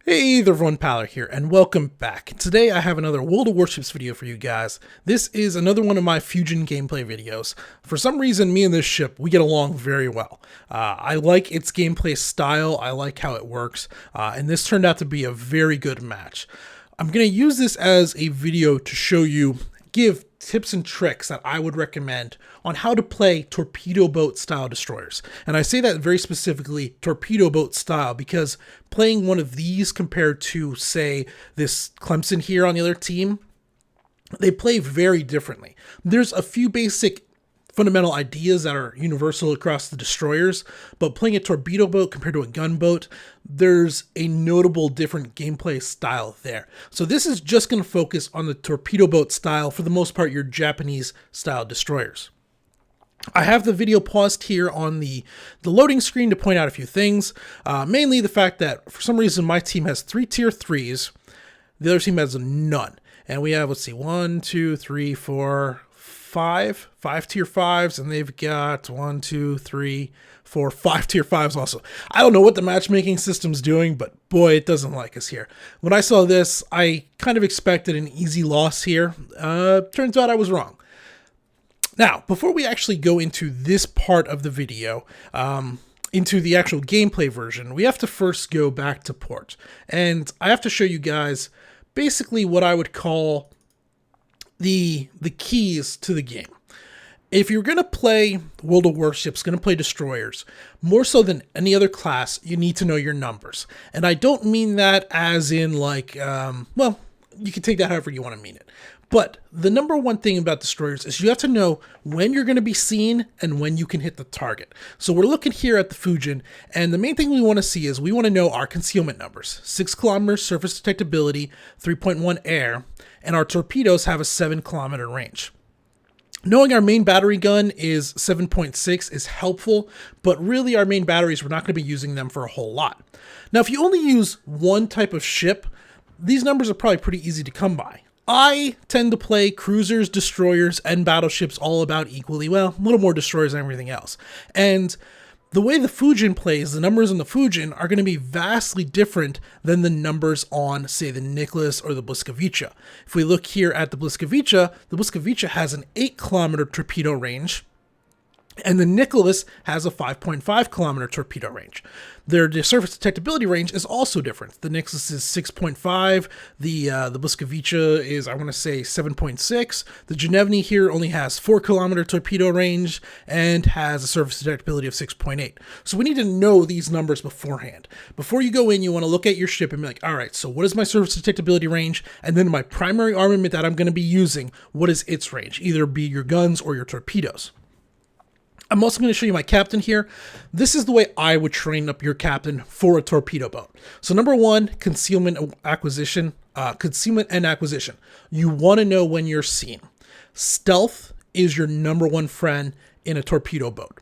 Hey there everyone, Paler here, and welcome back. Today I have another World of Warships video for you guys. This is another one of my Fujin gameplay videos. For some reason, me and this ship, we get along very well. I like its gameplay style, I like how it works, and this turned out to be a very good match. I'm going to use this as a video to show you, give tips and tricks that I would recommend on how to play torpedo boat style destroyers. And I say that very specifically, torpedo boat style, because playing one of these compared to, say, this Clemson here on the other team, they play very differently. There's a few basic fundamental ideas that are universal across the destroyers, but playing a torpedo boat compared to a gunboat, there's a notable different gameplay style there. So this is just going to focus on the torpedo boat style, for the most part, your Japanese style destroyers. I have the video paused here on the loading screen to point out a few things, mainly the fact that for some reason my team has 3 tier 3s, the other team has none. And we have, let's see, 1, 2, 3, 4, 5 tier 5s, and they've got 1, 2, 3, 4, 5 tier 5s also. I don't know what the matchmaking system's doing, but boy, it doesn't like us here. When I saw this, I kind of expected an easy loss here. Turns out I was wrong. Now, before we actually go into this part of the video, into the actual gameplay version, we have to first go back to port. And I have to show you guys basically what I would call the keys to the game. If you're going to play World of Warships, going to play destroyers, more so than any other class, you need to know your numbers. And I don't mean that as in like, well, you can take that however you want to mean it. But the number one thing about destroyers is you have to know when you're going to be seen and when you can hit the target. So we're looking here at the Fujin, and the main thing we want to see is we want to know our concealment numbers. 6 kilometers surface detectability, 3.1 air, and our torpedoes have a 7 kilometer range. Knowing our main battery gun is 7.6 is helpful, but really our main batteries, we're not going to be using them for a whole lot. Now, if you only use one type of ship, these numbers are probably pretty easy to come by. I tend to play cruisers, destroyers, and battleships all about equally well, a little more destroyers than everything else. And the way the Fujin plays, the numbers on the Fujin are going to be vastly different than the numbers on, say, the Nicholas or the Błyskawica. If we look here at the Błyskawica has an 8 kilometer torpedo range, and the Nicholas has a 5.5 kilometer torpedo range. Their surface detectability range is also different. The Nicholas is 6.5, the Błyskawica is, I want to say, 7.6. The Genevny here only has 4 kilometer torpedo range and has a surface detectability of 6.8. So we need to know these numbers beforehand. Before you go in, you want to look at your ship and be like, all right, so what is my surface detectability range? And then my primary armament that I'm going to be using, what is its range? Either be your guns or your torpedoes. I'm also going to show you my captain here. This is the way I would train up your captain for a torpedo boat. So number one, concealment and acquisition. You want to know when you're seen. Stealth is your number one friend in a torpedo boat.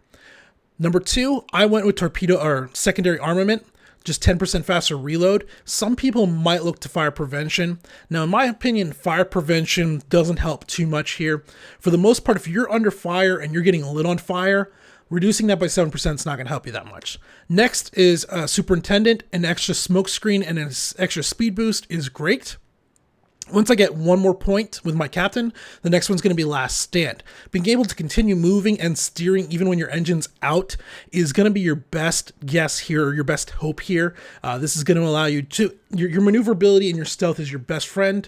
Number two, I went with torpedo or secondary armament. Just 10% faster reload. Some people might look to fire prevention. Now, in my opinion, fire prevention doesn't help too much here. For the most part, if you're under fire and you're getting lit on fire, reducing that by 7% is not going to help you that much. Next is superintendent. An extra smoke screen and an extra speed boost is great. Once I get one more point with my captain, the next one's going to be last stand. Being able to continue moving and steering even when your engine's out is going to be your best guess here, or your best hope here. This is going to allow you to, your maneuverability and your stealth is your best friend.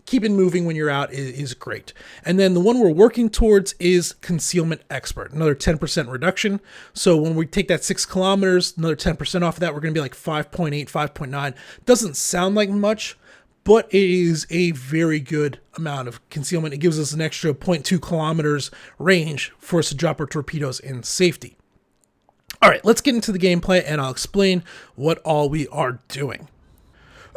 Keeping moving when you're out is great. And then the one we're working towards is concealment expert, another 10% reduction. So when we take that 6 kilometers, another 10% off of that, we're going to be like 5.8, 5.9. Doesn't sound like much, but it is a very good amount of concealment. It gives us an extra 0.2 kilometers range for us to drop our torpedoes in safety. All right, let's get into the gameplay and I'll explain what all we are doing.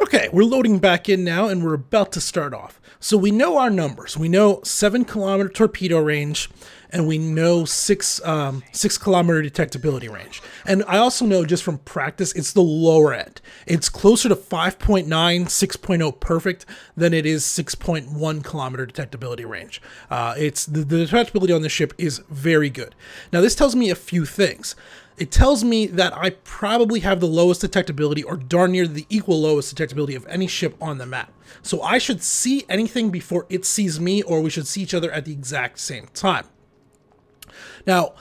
Okay, we're loading back in now and we're about to start off. So we know our numbers. We know 7 kilometer torpedo range and we know 6 kilometer detectability range. And I also know just from practice, it's the lower end. It's closer to 5.9, 6.0 perfect than it is 6.1 kilometer detectability range. It's the detectability on this ship is very good. Now this tells me a few things. it tells me that I probably have the lowest detectability, or darn near the equal lowest detectability of any ship on the map. So I should see anything before it sees me, or we should see each other at the exact same time. Now,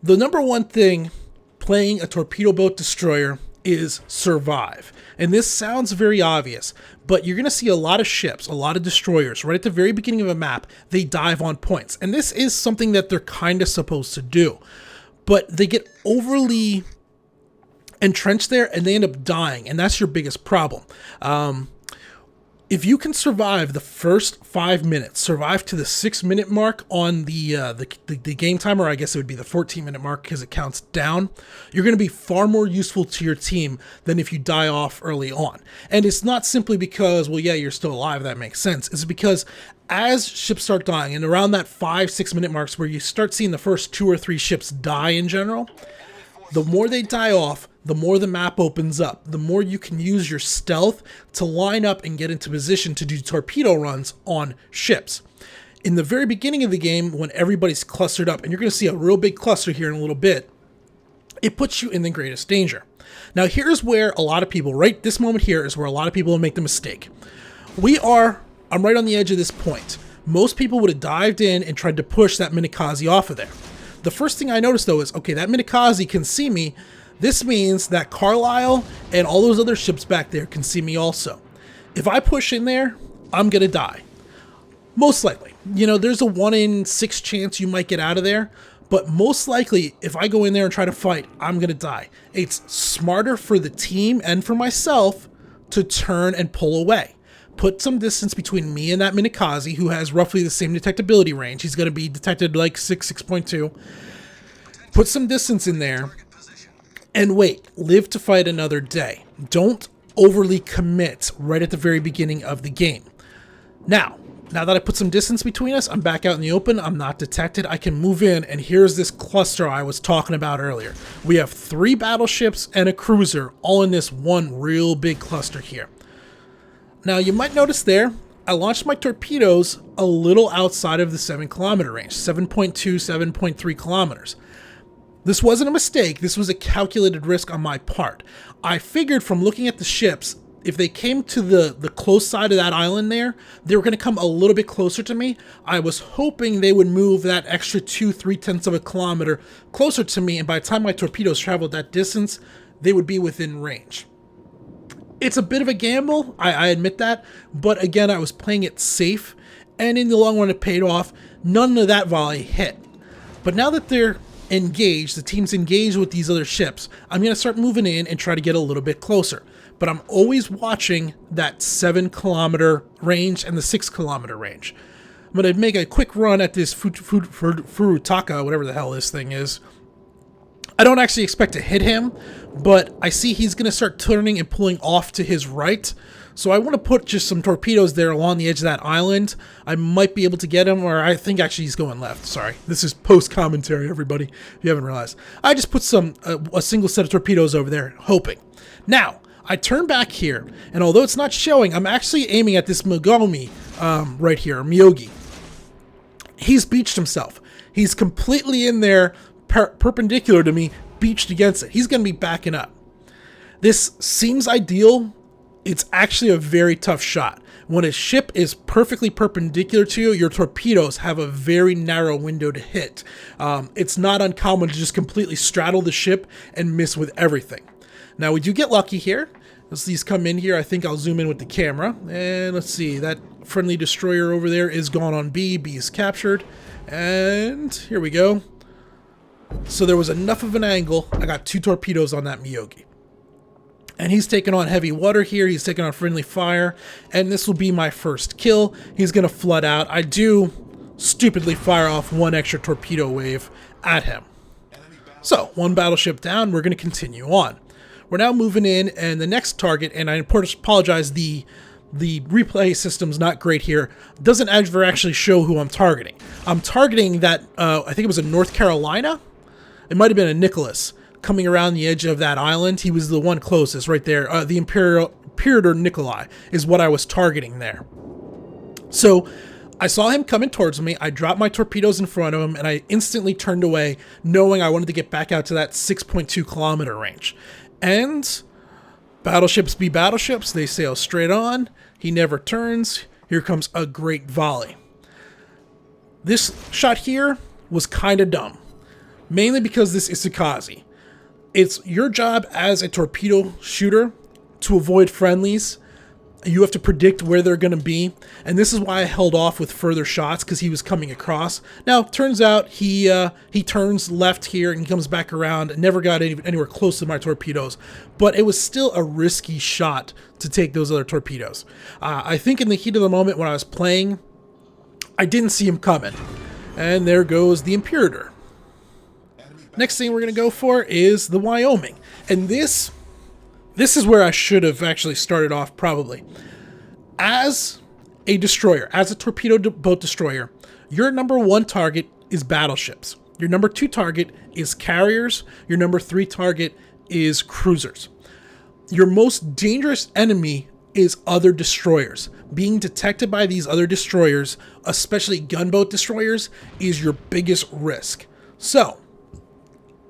the number one thing playing a torpedo boat destroyer is survive. And this sounds very obvious, but you're going to see a lot of ships, a lot of destroyers, right at the very beginning of a map, they dive on points. And this is something that they're kind of supposed to do. But they get overly entrenched there and they end up dying, and that's your biggest problem. If you can survive the first 5 minutes, survive to the 6-minute mark on the game timer, I guess it would be the 14-minute mark because it counts down, you're going to be far more useful to your team than if you die off early on. And it's not simply because, well, yeah, you're still alive, that makes sense. It's because as ships start dying, and around that 5-6 minute marks where you start seeing the first 2 or 3 ships die in general, the more they die off, the more the map opens up, the more you can use your stealth to line up and get into position to do torpedo runs on ships. In the very beginning of the game, when everybody's clustered up, and you're going to see a real big cluster here in a little bit, it puts you in the greatest danger. Now here's where a lot of people, right this moment here is where a lot of people will make the mistake. I'm right on the edge of this point. Most people would have dived in and tried to push that Minikaze off of there. The first thing I noticed though is, okay, that Minikaze can see me. This means that Carlisle and all those other ships back there can see me also. If I push in there, I'm going to die. Most likely. You know, there's a 1 in 6 chance you might get out of there. But most likely, if I go in there and try to fight, I'm going to die. It's smarter for the team and for myself to turn and pull away. Put some distance between me and that Minikaze, who has roughly the same detectability range. He's going to be detected like 6.2. Put some distance in there. And wait, live to fight another day. Don't overly commit right at the very beginning of the game. Now that I put some distance between us, I'm back out in the open, I'm not detected, I can move in, and here's this cluster I was talking about earlier. We have 3 battleships and a cruiser, all in this one real big cluster here. Now you might notice there, I launched my torpedoes a little outside of the 7-kilometer range, 7.2, 7.3 kilometers. This wasn't a mistake, this was a calculated risk on my part. I figured from looking at the ships, if they came to the close side of that island there, they were going to come a little bit closer to me. I was hoping they would move that extra 2-3 of a kilometer closer to me, and by the time my torpedoes traveled that distance, they would be within range. It's a bit of a gamble, I admit that, but again, I was playing it safe, and in the long run it paid off. None of that volley hit. But now that they're engaged, the team's engaged with these other ships, I'm going to start moving in and try to get a little bit closer. But I'm always watching that 7-kilometer range and the 6-kilometer range. I'm going to make a quick run at this Furutaka, whatever the hell this thing is. I don't actually expect to hit him, but I see he's going to start turning and pulling off to his right. So I want to put just some torpedoes there along the edge of that island. I might be able to get him, or I think actually he's going left. Sorry, this is post-commentary, everybody, if you haven't realized. I just put a single set of torpedoes over there, hoping. Now, I turn back here, and although it's not showing, I'm actually aiming at this Miyogi right here, Miyogi. He's beached himself. He's completely in there, perpendicular to me, beached against it. He's going to be backing up. This seems ideal. It's actually a very tough shot. When a ship is perfectly perpendicular to you, your torpedoes have a very narrow window to hit. It's not uncommon to just completely straddle the ship and miss with everything. Now, we do get lucky here. As these come in here, I think I'll zoom in with the camera. And let's see, that friendly destroyer over there is gone on B. B is captured. And here we go. So there was enough of an angle. I got 2 torpedoes on that Miyogi. And he's taking on heavy water here. He's taking on friendly fire. And this will be my first kill. He's going to flood out. I do stupidly fire off 1 extra torpedo wave at him. So, 1 battleship down. We're going to continue on. We're now moving in, and the next target, and I apologize, the replay system's not great here, doesn't ever actually show who I'm targeting. I'm targeting that, I think it was a North Carolina? It might have been a Nicholas. Coming around the edge of that island, he was the one closest right there. The Imperator Nikolai is what I was targeting there. So I saw him coming towards me. I dropped my torpedoes in front of him, and I instantly turned away, knowing I wanted to get back out to that 6.2 kilometer range. And battleships be battleships. They sail straight on. He never turns. Here comes a great volley. This shot here was kind of dumb, mainly because this is Sukazi. It's your job as a torpedo shooter to avoid friendlies. You have to predict where they're going to be, and this is why I held off with further shots, because he was coming across. Now, turns out he turns left here and he comes back around. Never got anywhere close to my torpedoes, but it was still a risky shot to take those other torpedoes. I think in the heat of the moment when I was playing, I didn't see him coming, and there goes the Imperator. Next thing we're going to go for is the Wyoming, and this is where I should have actually started off probably. As a destroyer, as a torpedo boat destroyer, your number 1 target is battleships. Your number 2 target is carriers. Your number 3 target is cruisers. Your most dangerous enemy is other destroyers. Being detected by these other destroyers, especially gunboat destroyers, is your biggest risk. So,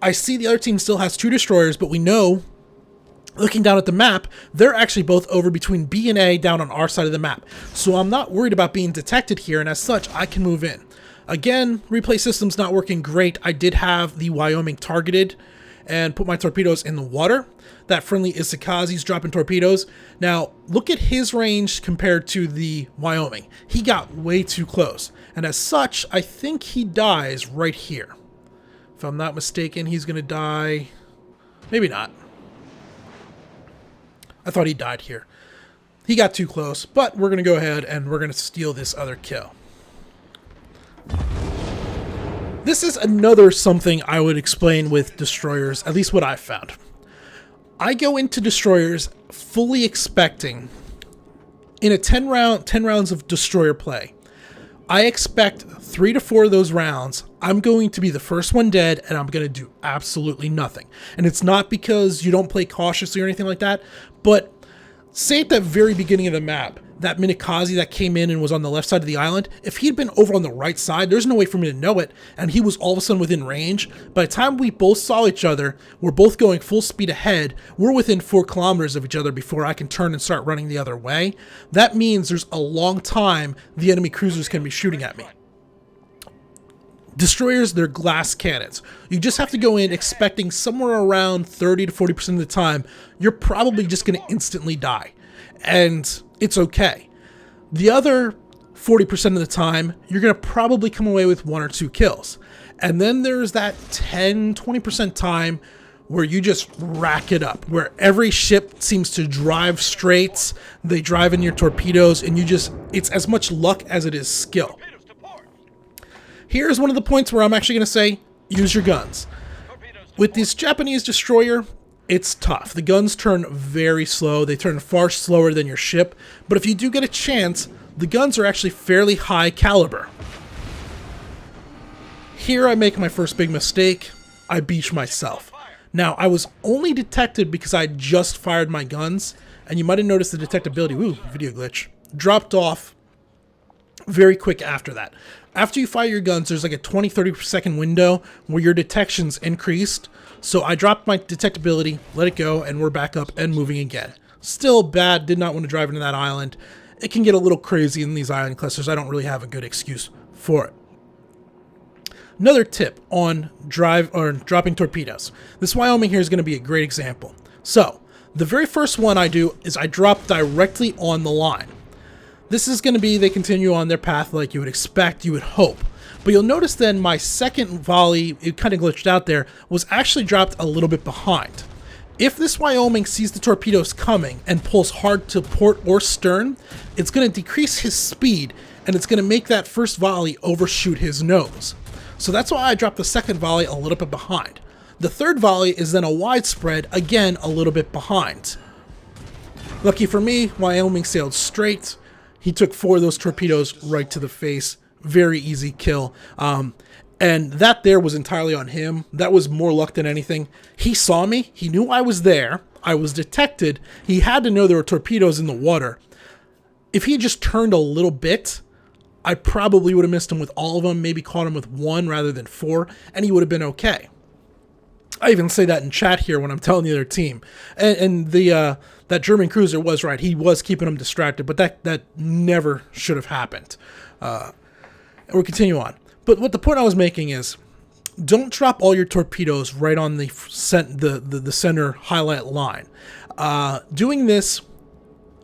I see the other team still has 2 destroyers, but we know, looking down at the map, they're actually both over between B and A down on our side of the map. So I'm not worried about being detected here, and as such, I can move in. Again, replay system's not working great. I did have the Wyoming targeted and put my torpedoes in the water. That friendly is Sukazi's dropping torpedoes. Now, look at his range compared to the Wyoming. He got way too close, and as such, I think he dies right here. If I'm not mistaken, he's going to die. Maybe not. I thought he died here. He got too close, but we're going to go ahead and we're going to steal this other kill. This is another something I would explain with destroyers, at least what I've found. I go into destroyers fully expecting, in a 10 rounds of destroyer play, I expect 3 to 4 of those rounds, I'm going to be the first one dead, and I'm going to do absolutely nothing. And it's not because you don't play cautiously or anything like that, but say at the very beginning of the map, that Minikaze that came in and was on the left side of the island, if he'd been over on the right side, there's no way for me to know it, and he was all of a sudden within range. By the time we both saw each other, we're both going full speed ahead, we're within 4 kilometers of each other before I can turn and start running the other way. That means there's a long time the enemy cruisers can be shooting at me. Destroyers, they're glass cannons. You just have to go in expecting somewhere around 30 to 40% of the time, you're probably just going to instantly die. And it's okay. The other 40% of the time, you're going to probably come away with 1 or 2 kills. And then there's that 10-20% time where you just rack it up, where every ship seems to drive straight, they drive in your torpedoes, and it's as much luck as it is skill. Here's one of the points where I'm actually going to say, use your guns. With this Japanese destroyer, it's tough. The guns turn very slow. They turn far slower than your ship. But if you do get a chance, the guns are actually fairly high caliber. Here I make my first big mistake. I beach myself. Now, I was only detected because I just fired my guns. And you might have noticed the detectability, ooh, video glitch, dropped off very quick after that. After you fire your guns, there's like a 20-30 second window where your detection's increased. So I dropped my detectability, let it go, and we're back up and moving again. Still bad, did not want to drive into that island. It can get a little crazy in these island clusters. I don't really have a good excuse for it. Another tip on dropping torpedoes. This Wyoming here is going to be a great example. So, the very first one I do is I drop directly on the line. This is going to be, they continue on their path like you would expect, you would hope. But you'll notice then my second volley, it kind of glitched out there, was actually dropped a little bit behind. If this Wyoming sees the torpedoes coming and pulls hard to port or stern, it's going to decrease his speed and it's going to make that first volley overshoot his nose. So that's why I dropped the second volley a little bit behind. The third volley is then a widespread, again a little bit behind. Lucky for me, Wyoming sailed straight. He took 4 of those torpedoes right to the face. Very easy kill. And that there was entirely on him. That was more luck than anything. He saw me. He knew I was there. I was detected. He had to know there were torpedoes in the water. If he had just turned a little bit, I probably would have missed him with all of them, maybe caught him with one rather than four, and he would have been okay. I even say that in chat here when I'm telling the other team. And the that German cruiser was right. He was keeping them distracted, but that never should have happened. And we'll continue on. But what the point I was making is, don't drop all your torpedoes right on the center highlight line. Doing this,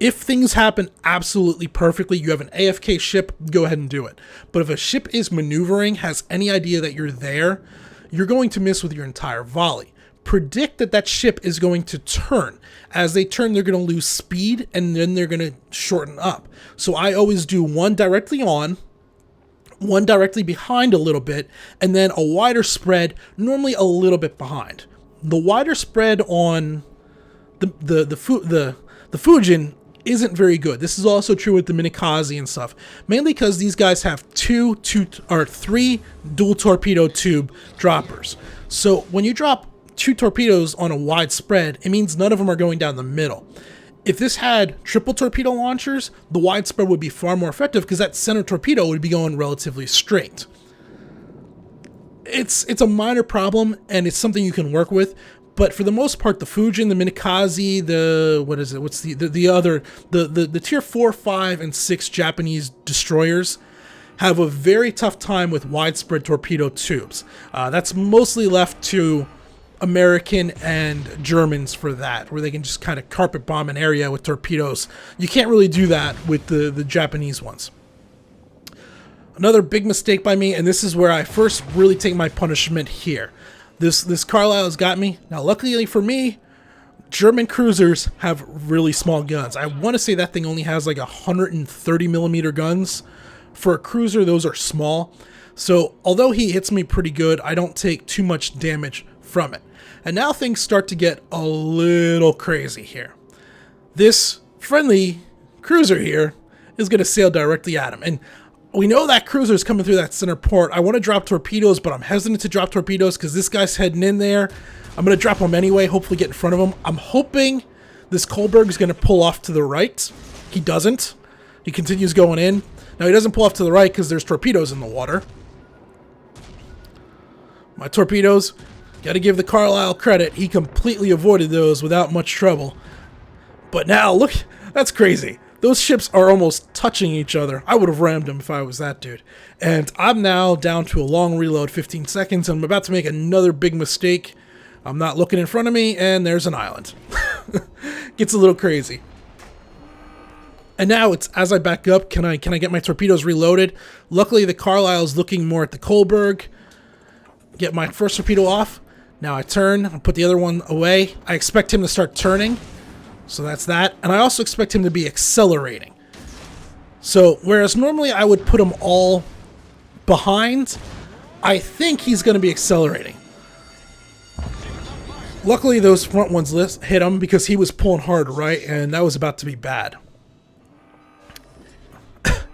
if things happen absolutely perfectly, you have an AFK ship, go ahead and do it. But if a ship is maneuvering, has any idea that you're there, you're going to miss with your entire volley. Predict that that ship is going to turn. As they turn, they're going to lose speed, and then they're going to shorten up. So I always do one directly on, one directly behind a little bit, and then a wider spread, normally a little bit behind. The wider spread on the Fujin isn't very good. This is also true with the Minikaze and stuff, mainly because these guys have three dual torpedo tube droppers. So when you drop 2 torpedoes on a wide spread, it means none of them are going down the middle. If this had triple torpedo launchers, the wide spread would be far more effective because that center torpedo would be going relatively straight. It's a minor problem, and it's something you can work with. But for the most part, the Fujin, the Minikaze, the tier 4, 5, and 6 Japanese destroyers have a very tough time with widespread torpedo tubes. That's mostly left to American and Germans for that, where they can just kind of carpet bomb an area with torpedoes. You can't really do that with the Japanese ones. Another big mistake by me, and this is where I first really take my punishment here. This Carlisle has got me. Now, luckily for me, German cruisers have really small guns. I want to say that thing only has like 130 millimeter guns. For a cruiser, those are small. So, although he hits me pretty good, I don't take too much damage from it. And now things start to get a little crazy here. This friendly cruiser here is going to sail directly at him. And we know that cruiser is coming through that center port. I want to drop torpedoes, but I'm hesitant to drop torpedoes because this guy's heading in there. I'm going to drop them anyway, hopefully get in front of him. I'm hoping this Kohlberg is going to pull off to the right. He doesn't. He continues going in. Now, he doesn't pull off to the right because there's torpedoes in the water. My torpedoes, got to give the Carlisle credit. He completely avoided those without much trouble. But now, look, that's crazy. Those ships are almost touching each other. I would have rammed them if I was that dude. And I'm now down to a long reload, 15 seconds, and I'm about to make another big mistake. I'm not looking in front of me, and there's an island. Gets a little crazy. And now it's as I back up, can I get my torpedoes reloaded? Luckily, the Carlisle is looking more at the Kohlberg. Get my first torpedo off. Now I turn, I put the other one away. I expect him to start turning. So that's that. And I also expect him to be accelerating. So whereas normally I would put them all behind, I think he's going to be accelerating. Luckily those front ones hit him because he was pulling hard right, and that was about to be bad.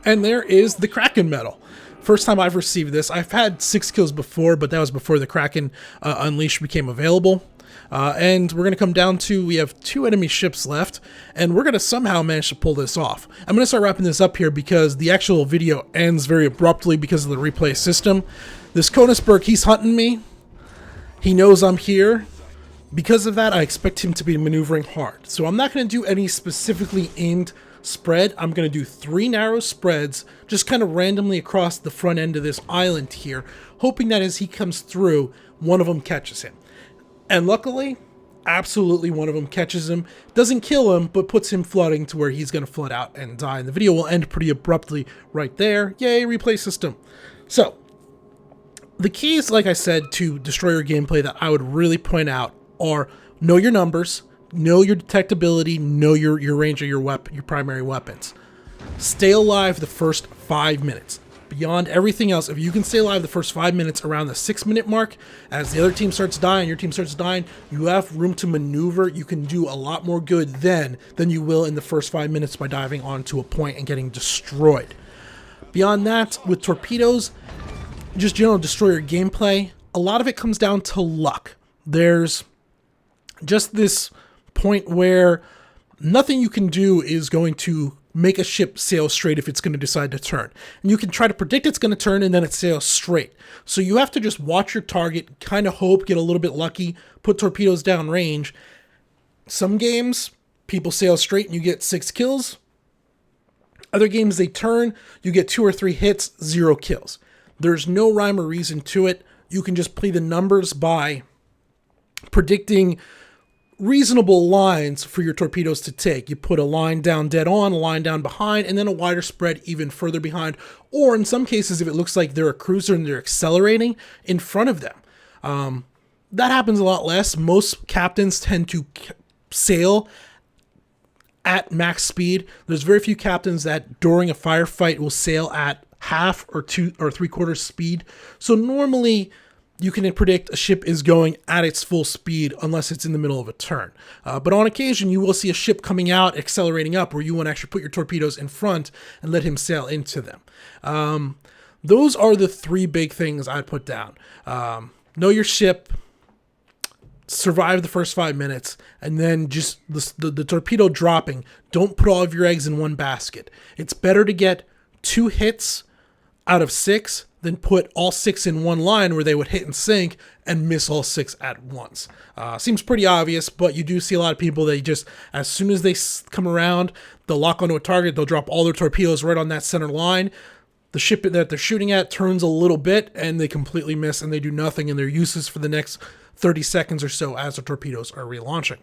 And there is the Kraken medal. First time I've received this. I've had 6 kills before, but that was before the Kraken Unleashed became available. And we're going to come down to, we have 2 enemy ships left, and we're going to somehow manage to pull this off. I'm going to start wrapping this up here because the actual video ends very abruptly because of the replay system. This Königsberg, he's hunting me. He knows I'm here. Because of that, I expect him to be maneuvering hard. So I'm not going to do any specifically aimed spread. I'm going to do 3 narrow spreads, just kind of randomly across the front end of this island here, hoping that as he comes through, one of them catches him. And luckily, absolutely one of them catches him. Doesn't kill him, but puts him flooding to where he's going to flood out and die. And the video will end pretty abruptly right there. Yay, replay system. So, the keys, like I said, to destroyer gameplay that I would really point out are know your numbers, know your detectability, know your range of your primary weapons. Stay alive the first 5 minutes. Beyond everything else, if you can stay alive the first 5 minutes around the 6-minute mark, as the other team starts dying, your team starts dying, you have room to maneuver. You can do a lot more good then than you will in the first 5 minutes by diving onto a point and getting destroyed. Beyond that, with torpedoes, just general destroyer gameplay, a lot of it comes down to luck. There's just this point where Nothing you can do is going to make a ship sail straight if it's going to decide to turn. And you can try to predict it's going to turn and then it sails straight. So you have to just watch your target, kind of hope, get a little bit lucky, put torpedoes down range. Some games, people sail straight and you get 6 kills. Other games, they turn, you get 2 or 3 hits, 0 kills. There's no rhyme or reason to it. You can just play the numbers by predicting reasonable lines for your torpedoes to take. You put a line down dead on, a line down behind, and then a wider spread even further behind. Or in some cases, if it looks like they're a cruiser and they're accelerating, in front of them. That happens a lot less. Most captains tend to sail at max speed. There's very few captains that during a firefight will sail at half or 2 or 3/4 speed. So normally you can predict a ship is going at its full speed unless it's in the middle of a turn. But on occasion, you will see a ship coming out, accelerating up, where you want to actually put your torpedoes in front and let him sail into them. Those are the 3 big things I put down. Know your ship, survive the first 5 minutes, and then just the torpedo dropping. Don't put all of your eggs in one basket. It's better to get 2 hits out of 6 than put all 6 in one line where they would hit and sink and miss all 6 at once. Seems pretty obvious, but you do see a lot of people, they just, as soon as they come around, they'll lock onto a target, they'll drop all their torpedoes right on that center line. The ship that they're shooting at turns a little bit and they completely miss and they do nothing, and they're useless for the next 30 seconds or so as the torpedoes are relaunching.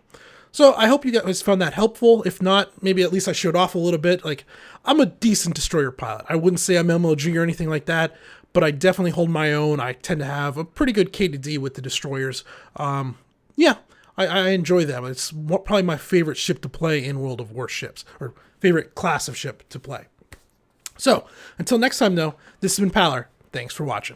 So I hope you guys found that helpful. If not, maybe at least I showed off a little bit. Like, I'm a decent destroyer pilot. I wouldn't say I'm MLG or anything like that, but I definitely hold my own. I tend to have a pretty good K to D with the destroyers. Yeah, I enjoy them. It's probably my favorite ship to play in World of Warships, or favorite class of ship to play. So, until next time though, this has been Paler. Thanks for watching.